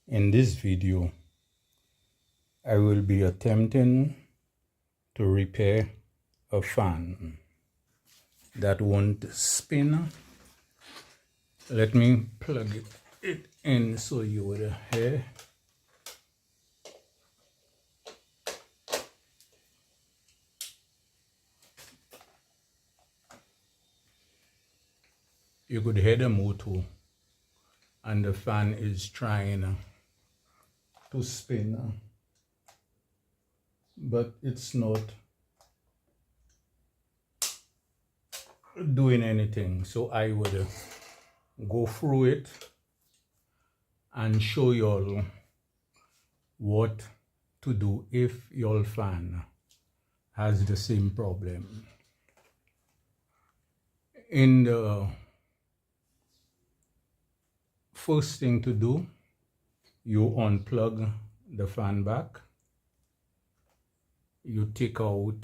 In this video, I will be attempting to repair a fan that won't spin. Let me plug it in so you will hear. You could hear the motor and the fan is trying to spin, but it's not doing anything. So I would go through it and show y'all what to do if your fan has the same problem. In the first thing to do, you unplug the fan back. You take out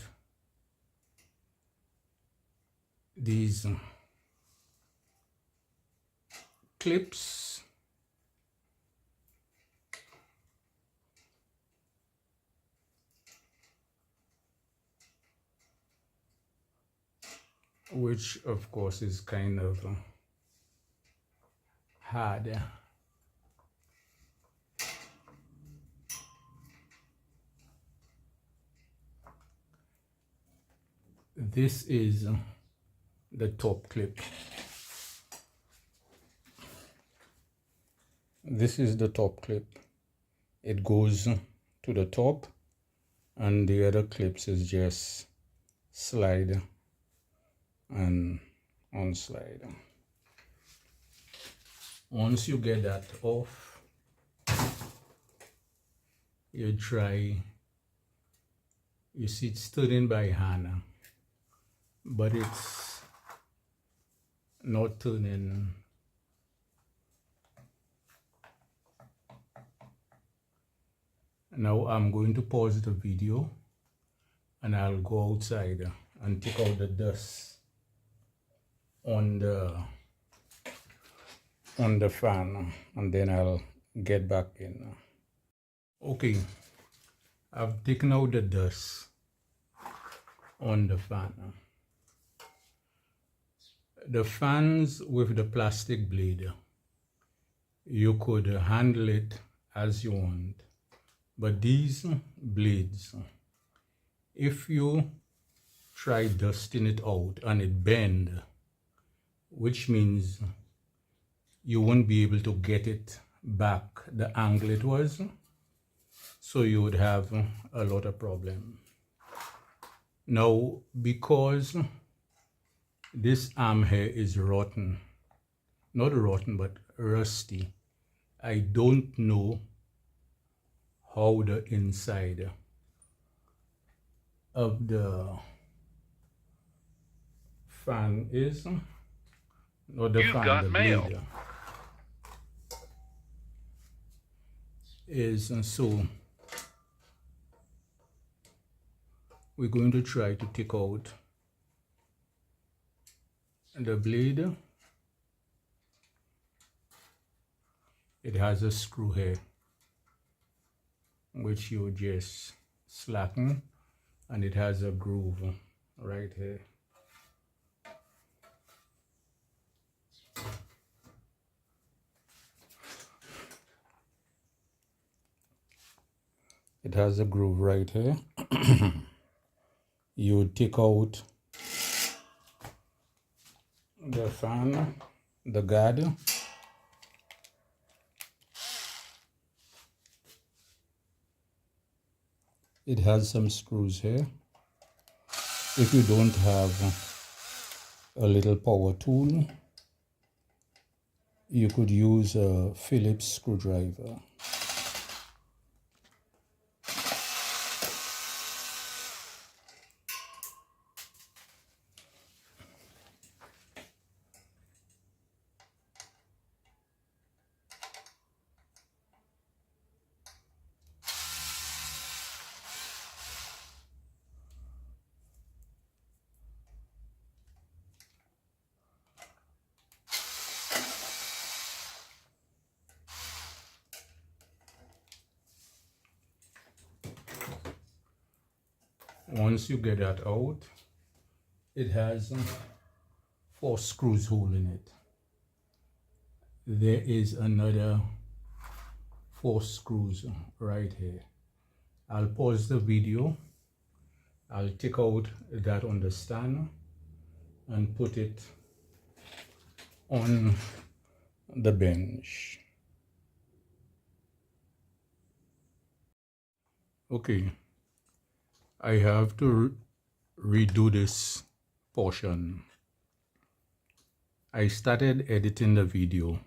these clips. Which of course is kind of hard. This is the top clip. This is the top clip. It goes to the top, and the other clips is just slide and unslide. Once you get that off, you see it's turning by hand, but it's not turning. Now I'm going to pause the video and I'll go outside and take out the dust on the fan, and then I'll get back in. Okay, I've taken out the dust on the fan. The fans with the plastic blade, you could handle it as you want, but these blades, if you try dusting it out and it bends, which means you won't be able to get it back the angle it was, so you would have a lot of problem. Now, because this arm here is rotten, not rotten but rusty, I don't know how the inside of the fan is, or the fan, the blade is, and so we're going to try to take out the blade. It has a screw here which you just slacken, and it has a groove right here. It has a groove right here. You take out the fan, the guard. It has some screws here. If you don't have a little power tool, you could use a Phillips screwdriver. Once you get that out, it has 4 screws holding it. There is another 4 screws right here. I'll pause the video. I'll take out that on the stand and put it on the bench. Okay, I have to redo this portion. I started editing the video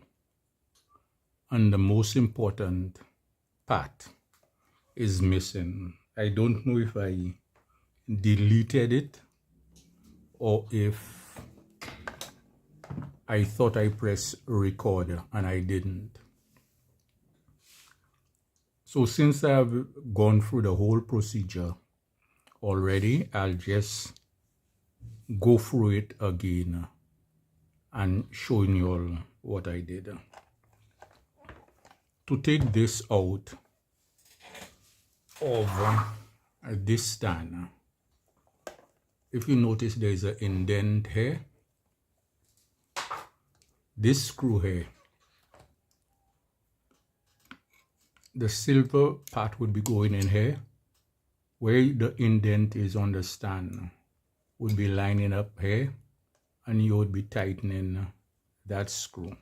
and the most important part is missing. I don't know if I deleted it or if I thought I pressed record and I didn't. So since I have gone through the whole procedure already, I'll just go through it again and showing you all what I did. To take this out of this stand, if you notice there's an indent here, this screw here, the silver part would be going in here, where the indent is on the stand would be lining up here, and you would be tightening that screw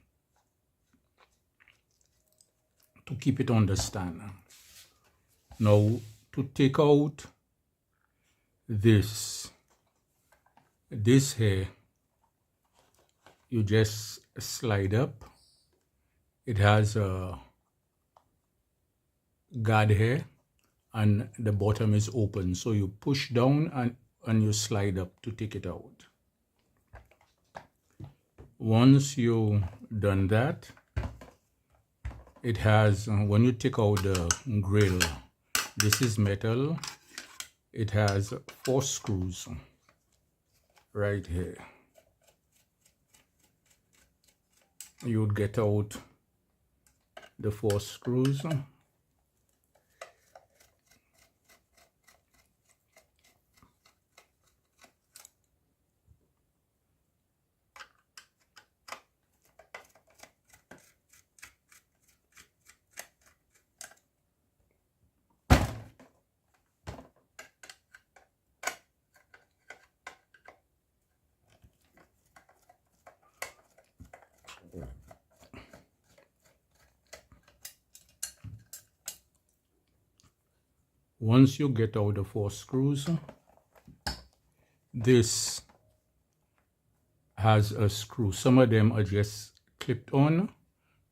to keep it on the stand. Now, to take out this here, you just slide up. It has a guard here and the bottom is open, so you push down and you slide up to take it out. Once you done that, it has, when you take out the grill, this is metal, it has 4 screws right here. You would get out the 4 screws. Once you get out the 4 screws, this has a screw. Some of them are just clipped on,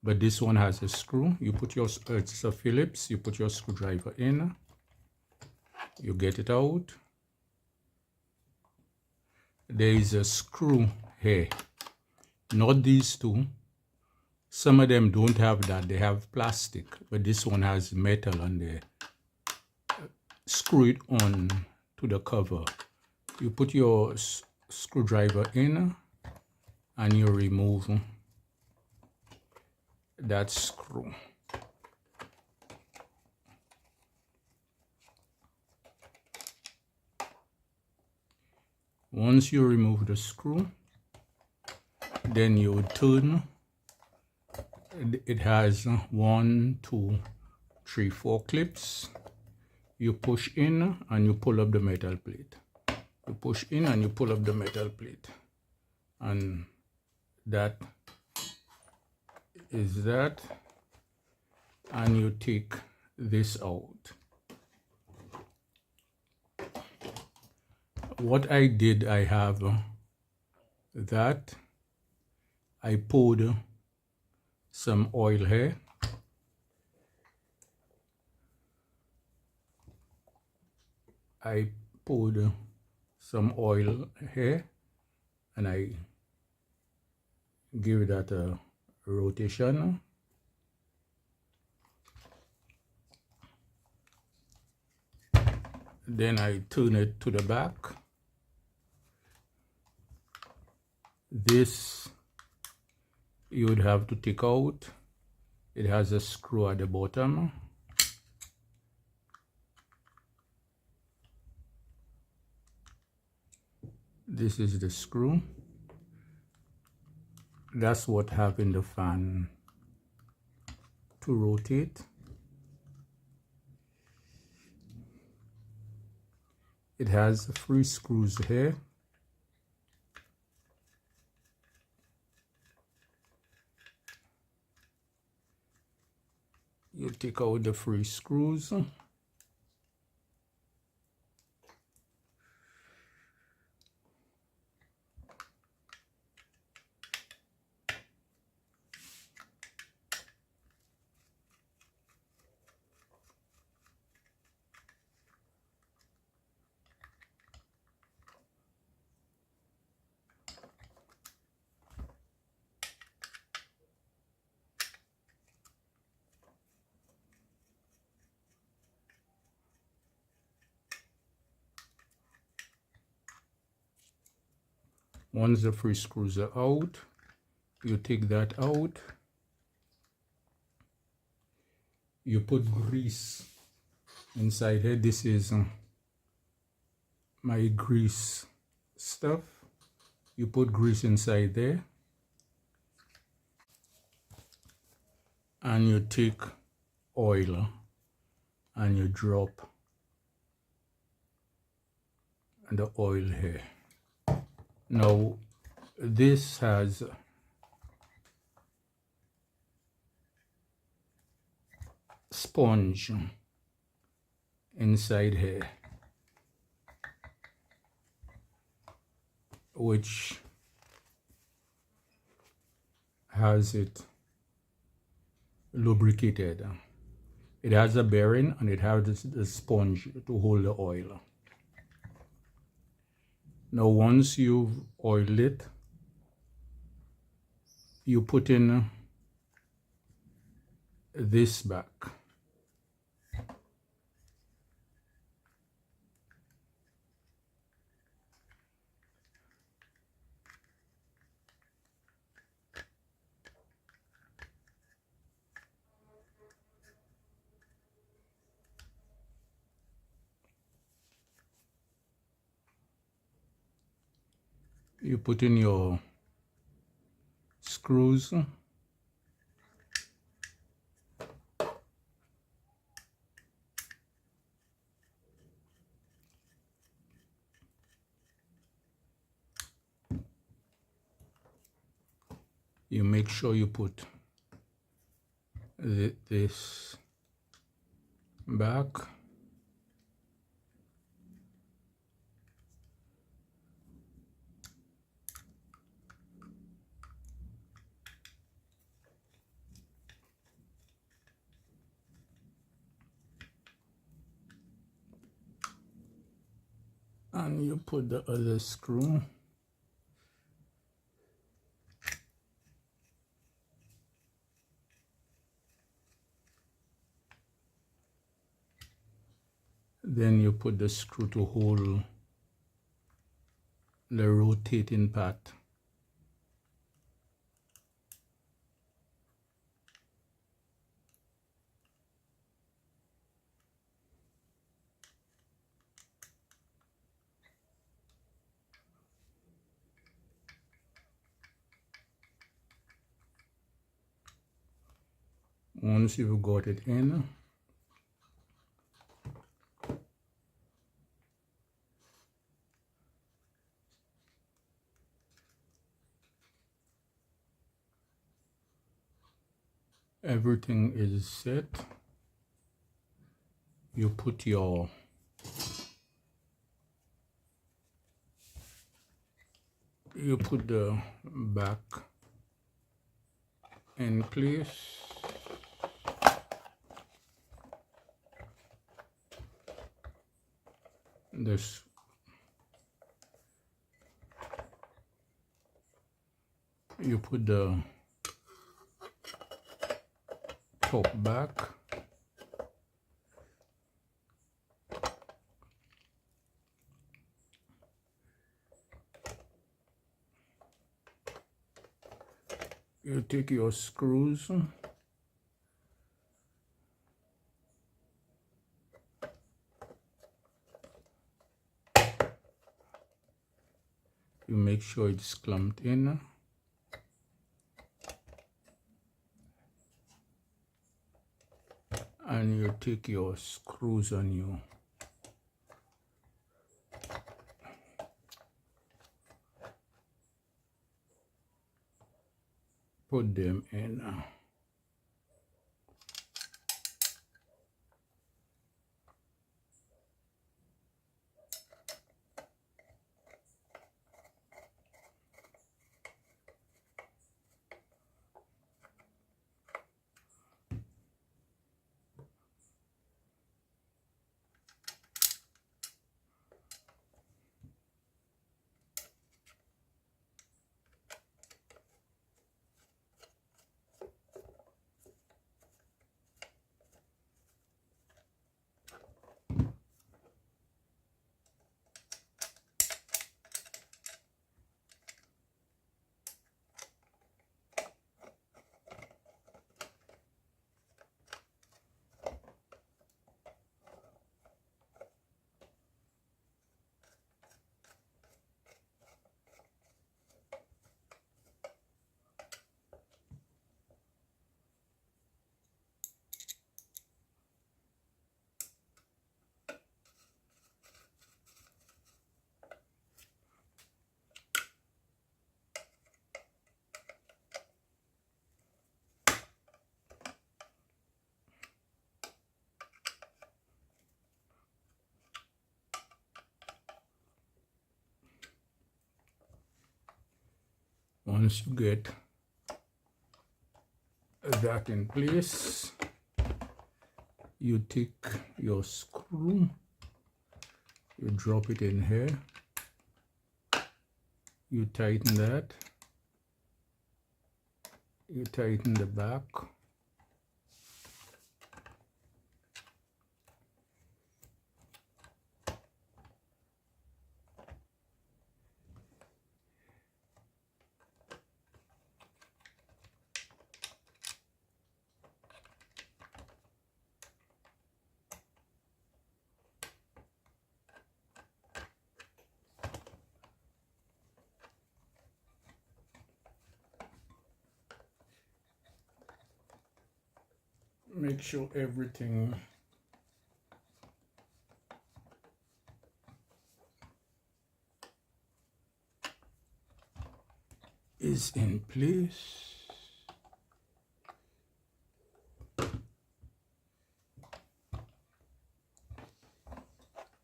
but this one has a screw. You put your, it's a Phillips, you put your screwdriver in, you get it out. There is a screw here, not these two. Some of them don't have that, they have plastic, but this one has metal on there. Screw it on to the cover. You put your screwdriver in and you remove that screw. Once you remove the screw, then you turn. It has 1, 2, 3, 4 clips. You push in and you pull up the metal plate. You push in and you pull up the metal plate. And that is that. And you take this out. What I did, I have that. I poured some oil here. I poured some oil here and I give that a rotation. Then I turn it to the back. This you would have to take out. It has a screw at the bottom. This is the screw. That's what having the fan to rotate. It has 3 screws here. You take out the 3 screws. Once the 3 screws are out, you take that out. You put grease inside here. This is my grease stuff. You put grease inside there, and you take oil and you drop the oil here. Now this has sponge inside here, which has it lubricated. It has a bearing and it has the sponge to hold the oil. Now once you've oiled it, you put in this back. You put in your screws. You make sure you put this back. And you put the other screw. Then you put the screw to hold the rotating part. Once you've got it in, everything is set. You put the back in place. This you put the top back. You take your screws, You make sure it's clamped in. And you take your screws on you. Put them in. Once you get that in place, you take your screw, you drop it in here, you tighten that, you tighten the back, make sure everything is in place.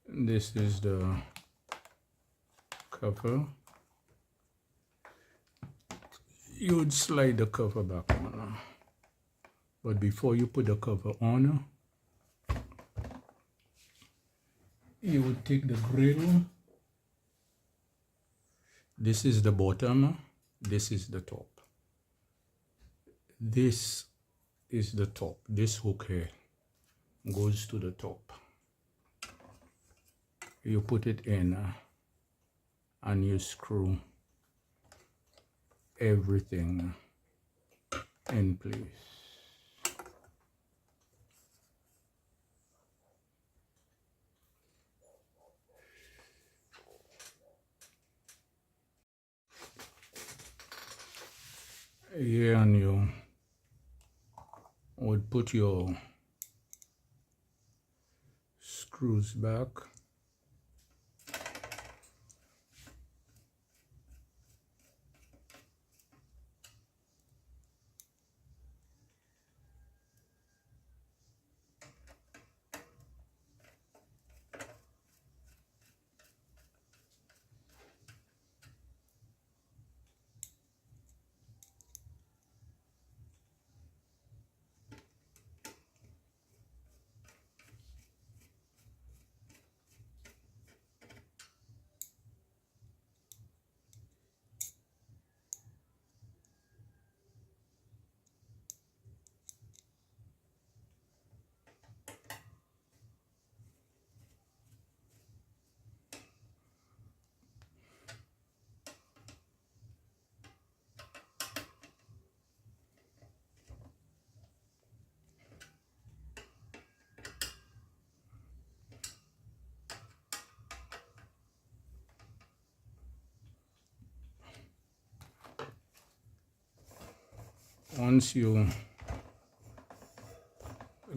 This is the cover. You would slide the cover back on. But before you put the cover on, you would take the grill. This is the bottom, this is the top. This is the top. This hook here goes to the top. You put it in and you screw everything in place. Here, and you would put your screws back. once you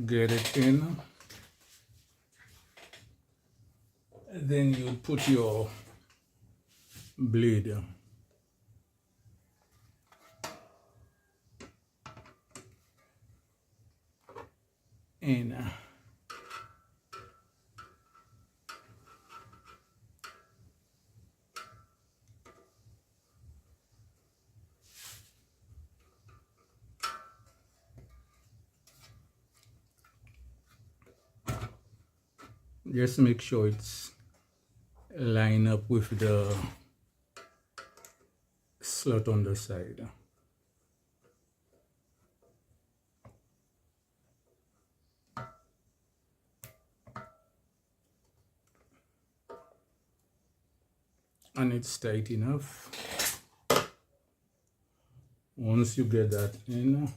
get it in, then you put your blade in. Just make sure it's line up with the slot on the side. And it's tight enough. Once you get that in,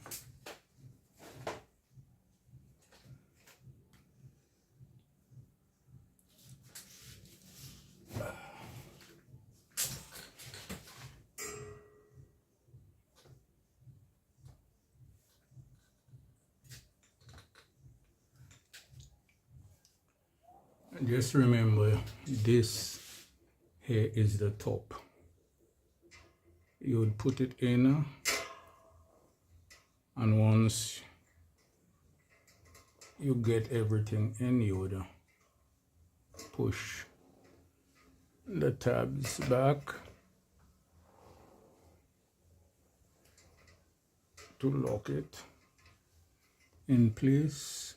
just remember this here is the top. You would put it in, and once you get everything in, you would push the tabs back to lock it in place.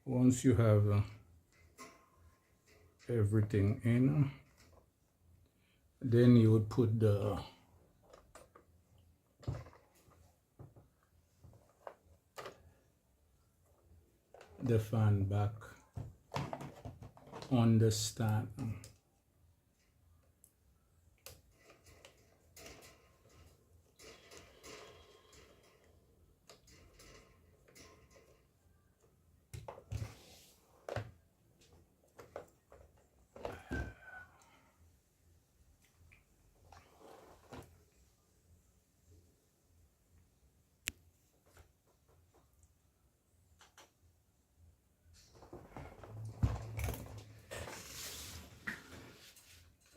Once you have everything in, then you would put the fan back on the stand.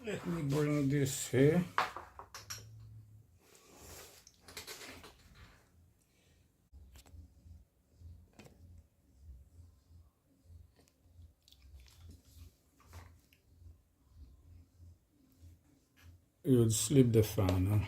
Let me bring this here. You would slip the fan.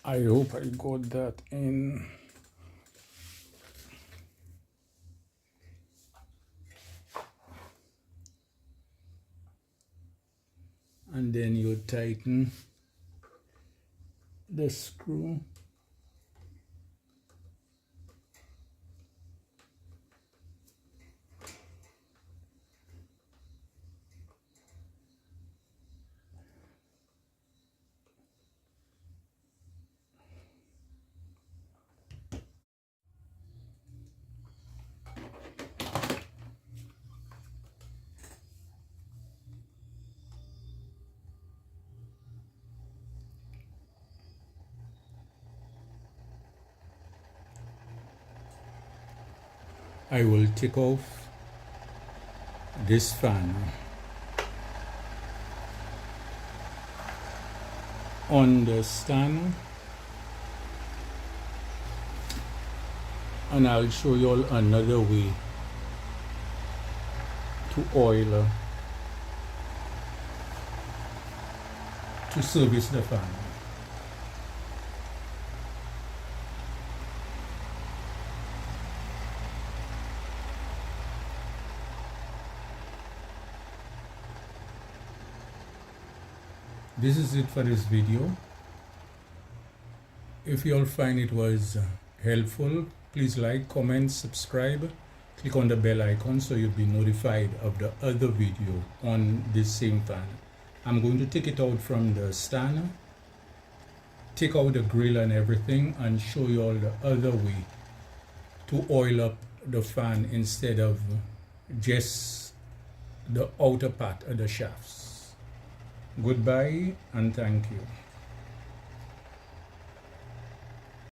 I hope I got that in. And then you tighten the screw. I will take off this fan on the stand, and I'll show you all another way to oil to service the fan. This is it for this video. If you all find it was helpful, please like, comment, subscribe, click on the bell icon so you'll be notified of the other video on this same fan. I'm going to take it out from the stand, take out the grill and everything, and show you all the other way to oil up the fan instead of just the outer part of the shafts. Goodbye and thank you.